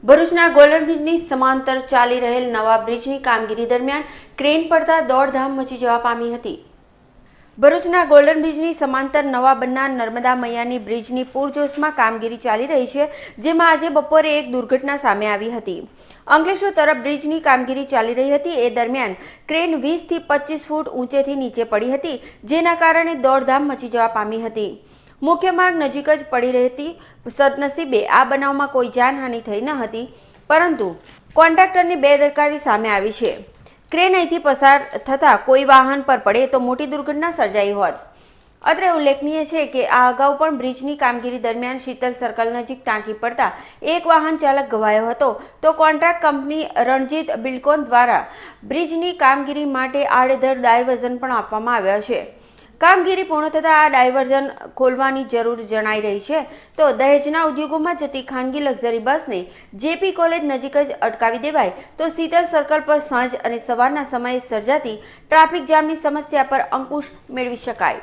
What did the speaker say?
ભરૂચના ગોલ્ડન બ્રિજની સમાંતર ચાલી રહેલ નવા બ્રિજની કામગીરી દરમિયાન ક્રેન પડતા દોડધામ મચી જવા પામી હતી। ભરૂચના ગોલ્ડન બ્રિજની સમાંતર નવા બનનાર નર્મદા મૈયાની બ્રિજની પૂરજોશમાં કામગીરી ચાલી રહી છે, જેમાં આજે બપોરે એક દુર્ઘટના સામે આવી હતી। અંકલેશ્વર તરફ બ્રિજની કામગીરી ચાલી રહી હતી, એ દરમિયાન ક્રેન 20 થી 25 ફૂટ ઊંચેથી નીચે પડી હતી, જેના કારણે દોડધામ મચી જવા પામી હતી। મુખ્ય માર્ગ નજીક જ પડી રહેતી સદનસીબે આ બનાવમાં કોઈ જાનહાનિ થઈ ન હતી, પરંતુ કોન્ટ્રાક્ટરની બેદરકારી સામે આવી છે। ક્રેન અહીંથી પસાર થતા કોઈ વાહન પર પડે તો મોટી દુર્ઘટના સર્જાઈ હોત। અત્રે ઉલ્લેખનીય છે કે આ અગાઉ પણ બ્રિજની કામગીરી દરમિયાન શીતલ સર્કલ નજીક ટાંકી પડતા એક વાહન ચાલક ઘવાયો હતો, તો કોન્ટ્રાક્ટ કંપની રણજીત બિલ્ડકોન દ્વારા બ્રિજની કામગીરી માટે આડેધડ ડાયવર્ઝન પણ આપવામાં આવ્યા છે। કામગીરી પૂર્ણ થતાં આ ડાયવર્ઝન ખોલવાની જરૂર જણાઈ રહી છે, તો દહેજના ઉદ્યોગોમાં જતી ખાનગી લક્ઝરી બસને જેપી કોલેજ નજીક જ અટકાવી દેવાય તો શીતલ સર્કલ પર સાંજ અને સવારના સમયે સર્જાતી ટ્રાફિક જામની સમસ્યા પર અંકુશ મેળવી શકાય।